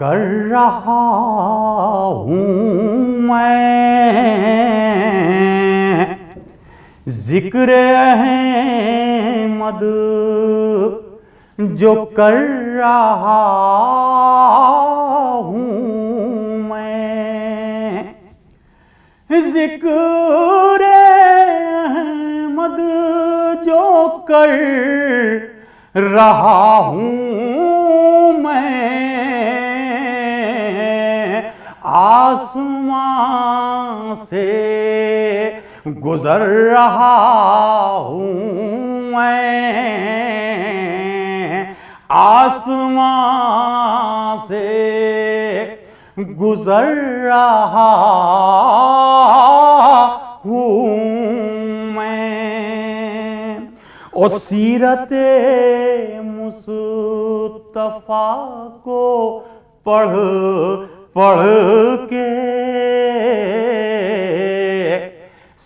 कर रहा हूँ मैं जिक्र अहमद जो कर रहा हूँ मैं जिक्र अहमद जो कर रहा हूँ मैं आसमां से गुजर रहा हूँ मैं आसमां से गुजर रहा हूँ मैं और सीरते मुस्तफा को पढ़ के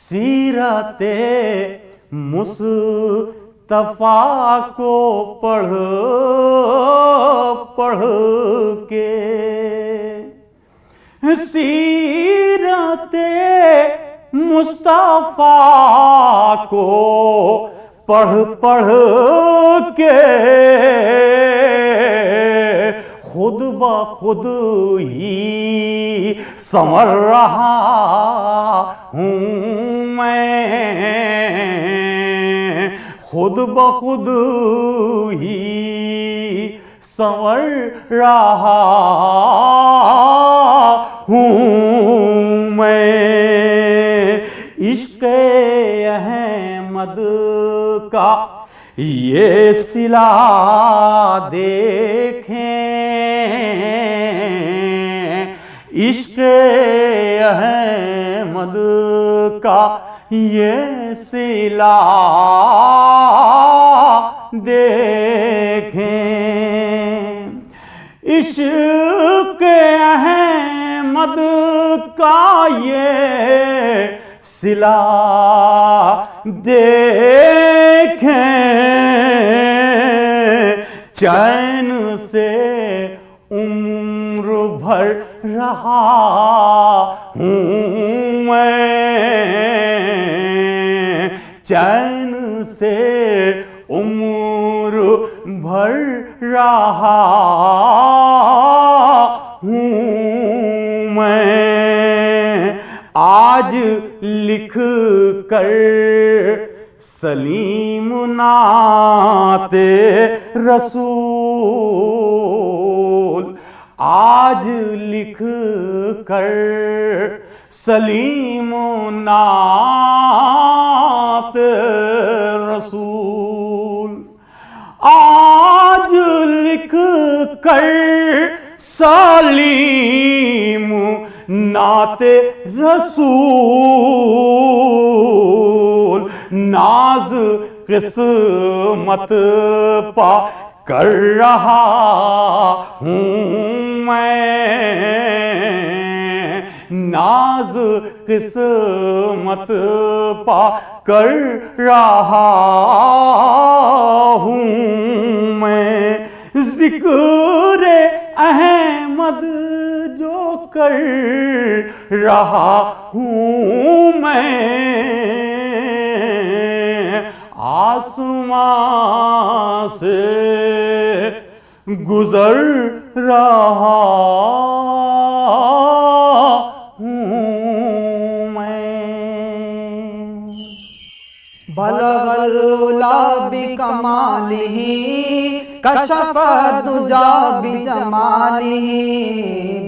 सीरते मुस्तफा को पढ़ के सीरते मुस्तफा को पढ़ के खुद ब खुद ही संवर रहा हूँ मैं खुद ब खुद ही संवर रहा हूँ मैं इश्क़ अहमद का ये सिला देखें इश्क़ अहमद का ये सिला देखें इश्क़ अहमद का ये सिला देखें चैन से उम्र भर रहा हूँ मैं चैन से उम्र भर रहा हूँ मैं आज लिख कर सलीम नाते रसूल आज लिख कर सलीम नाते रसूल आज लिख कर सलीम नाते रसूल नाज किस्मत पा कर रहा हूँ मैं नाज किस्मत पा कर रहा हूँ मैं जिक्र अहमद जो कर रहा हूँ मैं आसमां से गुजर रहा हूँ मैं बलगल उला बिकमालिही कशफ दुजा बिजमालिही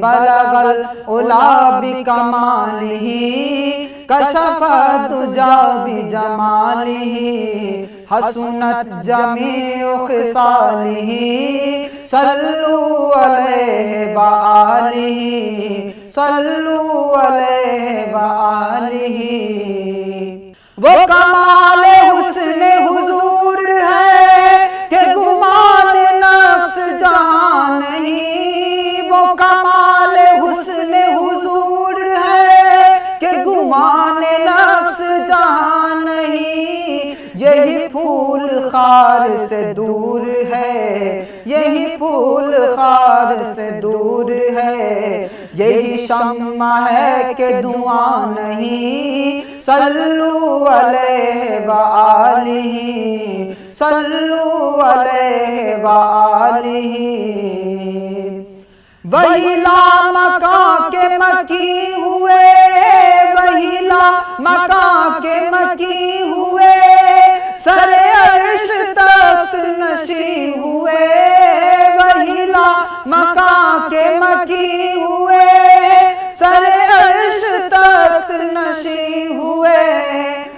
बलगल उला बिकमालिही कशफ दुजा बिजमालिही हसनत जमीउ खिसालिही सल्लु अलैहि व आलिही सल्लु अलैहि व आलिही वो कमाल हुस्न हुजूर है कि गुमान नक्श जहां नहीं वो कमाल हुस्न हुजूर है कि गुमान नक्श जहां नहीं यही फूल खार से दूर है यही फूल खार से दूर शम्मा है कि धुआं नहीं। सल्लू अलैहि व आलिही, सल्लू अलैहि व आलिही। वही लामका के मकी हुए, वही लामका के मकी हुए, सरे अर्श तख्त नशी हुए। वही लामका के मकी हुए, सरे अर्श तख्त नशी हुए।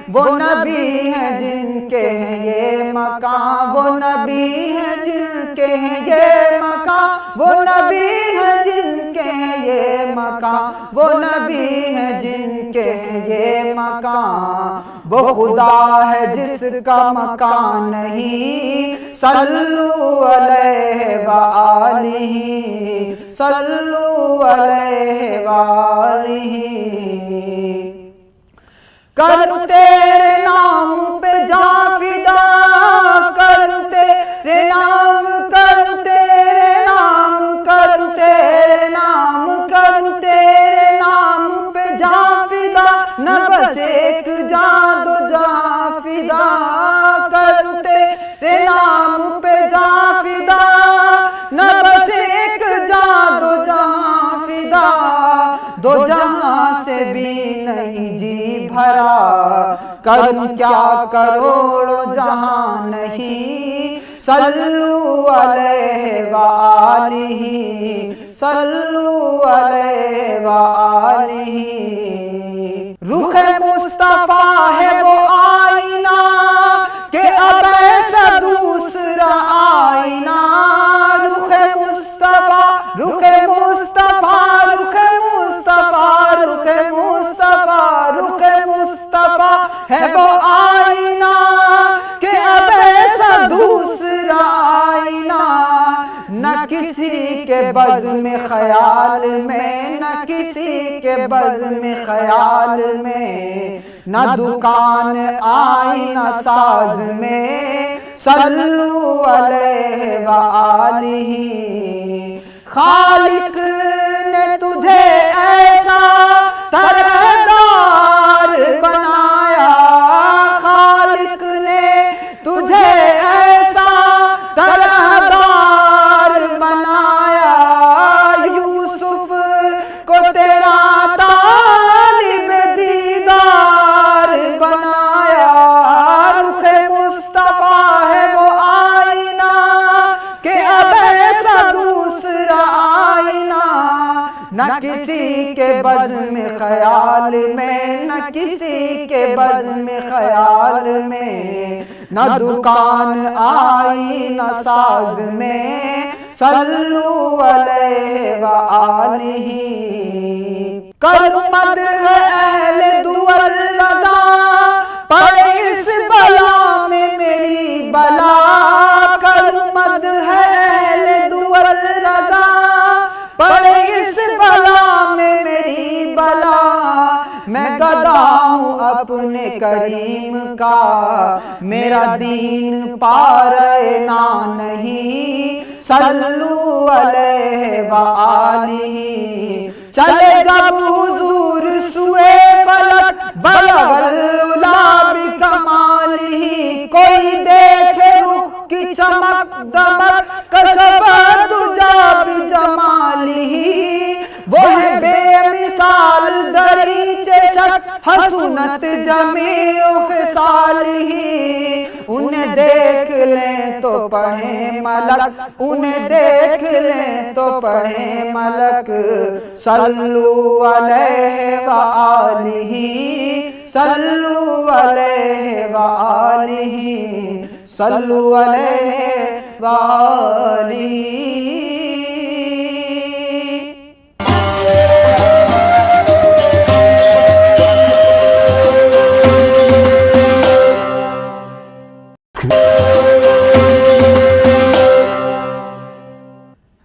वो नबी हैं जिनके हैं ये मकाम, वो नबी हैं जिनके हैं ये मकाम, वो नबी हैं जिनके हैं ये मकाम, वो नबी हैं जिनके हैं ये मकाम। वो खुदा है जिसका मकान नहीं। सल्लू अलैहि व आलिही, सल्लू अलैहि व आलिही। करूं तेरे नाम पे जां फिदा, करूं तेरे नाम, करूं तेरे नाम, करूं तेरे नाम, करूं तेरे नाम पे जां फिदा। न बस एक जां दो जहां फिदा, करूं तेरे नाम पे जां फिदा। न बस एक जां दो जहां फिदा, दो जहां से भी नहीं जी भरा। करूं क्या करोड़ों जहां नहीं। सल्लू अलैहि व आलिही, सल्लू अलैहि व आलिही। रुख मुस्तफा है वो आईना कि अब ऐसा दूसरा आईना। रुख मुस्तफा, रुख मुस्तफा, रुख मुस्तफा, रुख मुस्तफा, रुख मुस्तफा है वो आईना कि अब ऐसा दूसरा आईना। न किसी के बज़्म ख़याल में, न किसी के बज़्म ख़याल में, न दुकान आईना साज में। सल्लू अलैहि व आलिही। खालिक ने तुझे ऐसा तरहदार बनाया, खालिक ने तुझे ऐसा तरहदार बनाया। यूसुफ को तेरा तालिब दीदार बनाया। रुख मुस्तफा है वो आईना कि अब ऐसा दूसरा आईना। न किसी के बज़्म ख़याल में, न किसी के बज़्म ख़याल में, न दुकान आईना साज में। सल्लू अलैहि व आलिही। करूं मदह अहले दुअल रज़ा, पड़े इस बला में मेरी बला। करूं मदह अहले दुअल रज़ा, पड़े इस बला में मेरी बला। मैं गदा हूँ अपने करीम का, मेरा दीन पारे ना नहीं। सल्लू अलैहि व आलिही। चले जब हुजूर सुए फलक, बलगल उला बिकमालिही। कोई देखे रुख की चमक दमक, कशफ दुजा बिजमालिही। वो है बेमिसाल दरीचे शक, हसनत जमीउ खिसालिही। उन्हें देख लें तो पढ़े मलक, उन्हें देख लें तो पढ़े मलक। सल्लू अलैहि व आलिही, सल्लू अलैहि व आलिही, सल्लू अलैहि व आलिही।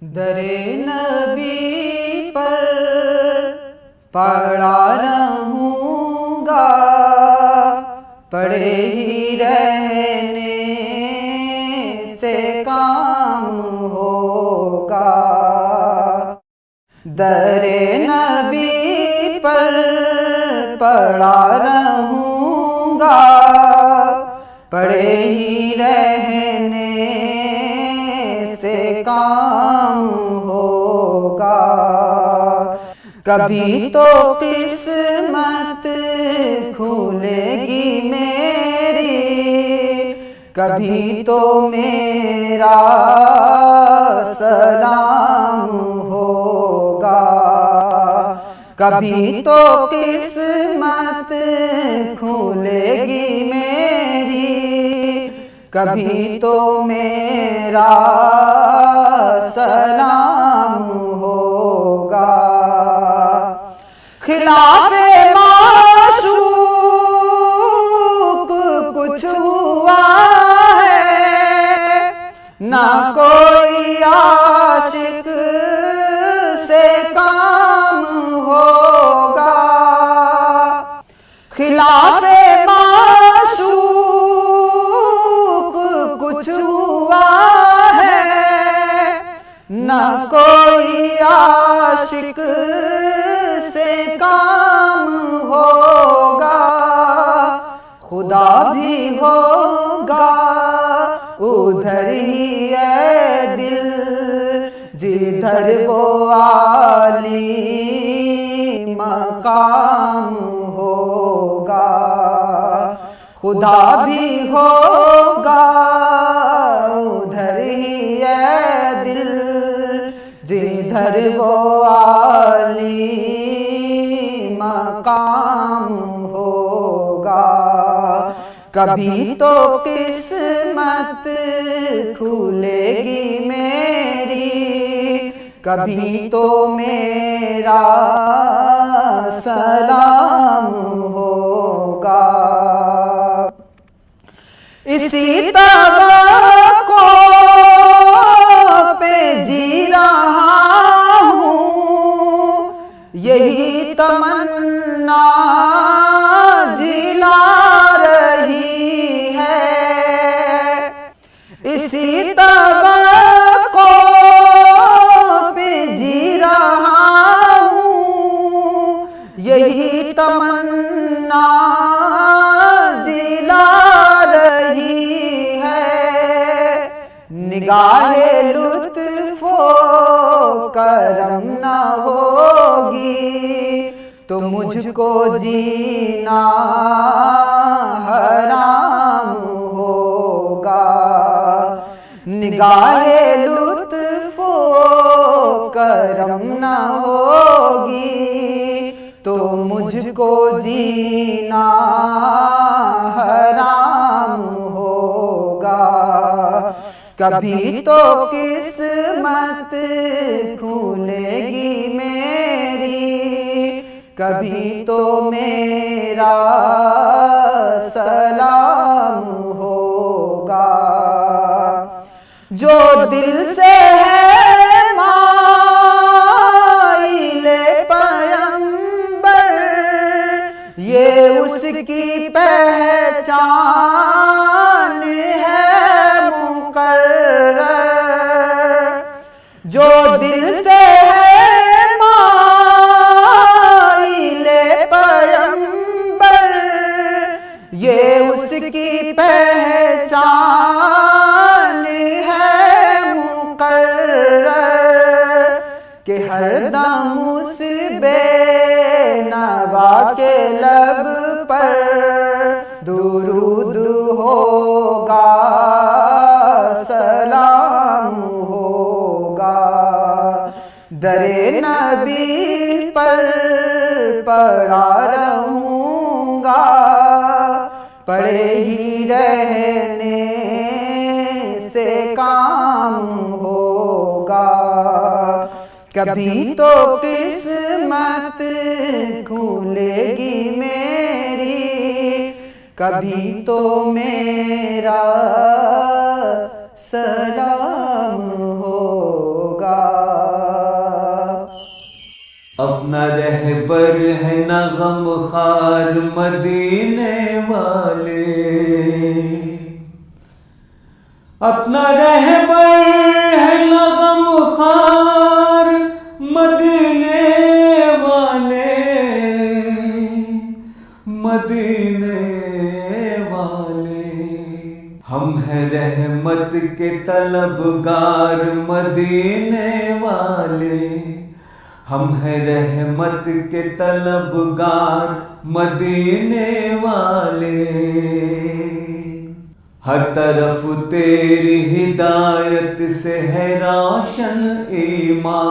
दरे नबी पर पड़ा रहूँगा, पड़े ही रहने से काम होगा। दरे नबी पर पड़ा रहूँगा, पड़े ही रहने से काम होगा। कभी तो किस्मत खुलेगी मेरी, कभी तो मेरा सलाम होगा। कभी तो किस्मत खुलेगी मेरी, कभी तो मेरा सलाम होगा। खिलाफे माशूक कुछ हुआ है, ना कोई आशिक से काम होगा। खिलाफे माशूक कुछ हुआ है, ना कोई आशिक से काम होगा। खुदा भी होगा उधर ही है दिल, जिधर वो आली मकाम होगा। खुदा भी होगा उधर ही है दिल, जिधर वो आली मकाम होगा। कभी तो किस्मत खुलेगी मेरी, कभी तो मेरा सलाम होगा। इसी तवक्को पे जी रहा हूँ, यही तमन्ना जिला रही है। इसी तवक्को पे जी रहा हूँ, यही तमन्ना जिला रही है। निगाहे लुत्फ़ो करम न होगी तो मुझको जीना हराम होगा। निगाहे लुत्फ़ो करम न होगी तो मुझको जीना हराम होगा। कभी तो किस्मत खुलेगी मेरी, कभी तो मेरा सलाम होगा। जो दिल से है माइले पैगंबर, ये उसकी पहचान है मुकर्रर। जो दिल से है माइले पैगंबर, ये उसकी पहचान है मुकर्रर। कि हरदम उस बेनवा के लब पर दुरूद होगा, सलाम होगा। दरे नबी पर पड़ा रहूँगा, पड़े ही रहने से काम होगा। कभी तो किस्मत खुलेगी मेरी, कभी तो मेरा सलाम होगा। अपना रहबर है ना गमखार मदीने वाले, अपना रहबर है ना गमखार मदीने वाले। मदीने वाले। हम हैं रहमत के तलबगार मदीने वाले, हम हैं रहमत के तलबगार मदीने वाले। हर तरफ तेरी हिदायत से है रोशन ईमान,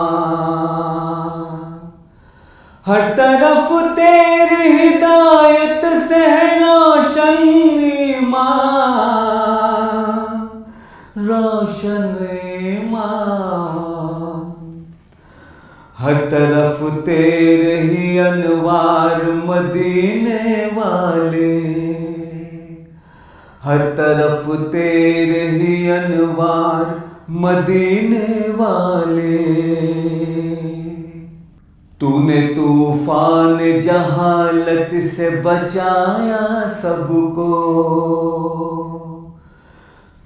हर तरफ तेरी हिदायत से है रोशन ईमान, रोशन ईमान। हर तरफ तेरे ही अनवार मदीने वाले, हर तरफ तेरे ही अनवार मदीने वाले। तूने तूफान जहालत से बचाया सबको,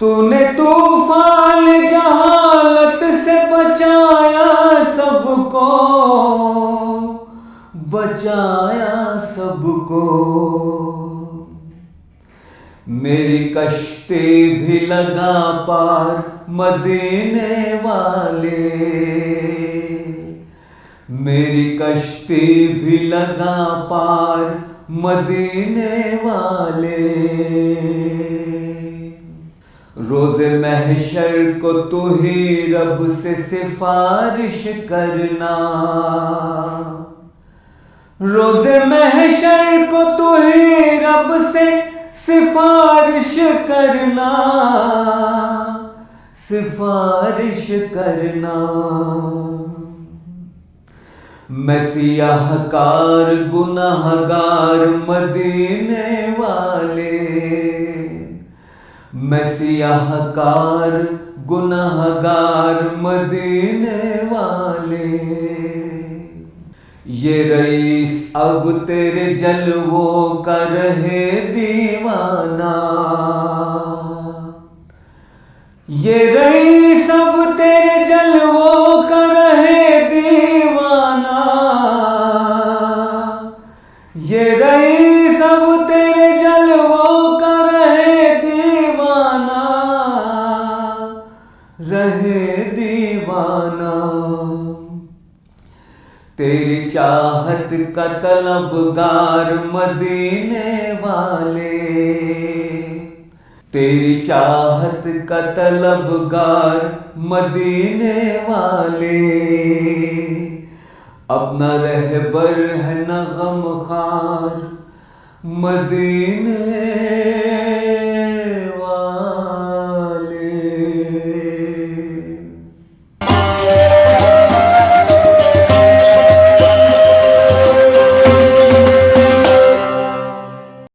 तूने तूफान जहालत से बचाया सबको, बचाया सबको। मेरी कश्ती भी लगा पार मदीने वाले, मेरी कश्ती भी लगा पार मदीने वाले। रोज़े महशर को तू ही रब से सिफारिश करना, रोज़े महशर को तू ही रब से सिफारिश करना, सिफारिश करना। मैं सियाहकार गुनाहगार मदीने वाले, मैं सियाहकार गुनाहगार मदीने वाले। ये रईस अब तेरे जलवों का रहे दीवाना, ये रईस अब तेरे जलवों का रहे दीवाना, ये रईस अब तेरे जलवों का रहे दीवाना, रहे दीवाना। तेरी चाहत का तलबगार मदीने वाले, तेरी चाहत का तलबगार मदीने वाले। अपना रहबर है न गमखार मदीने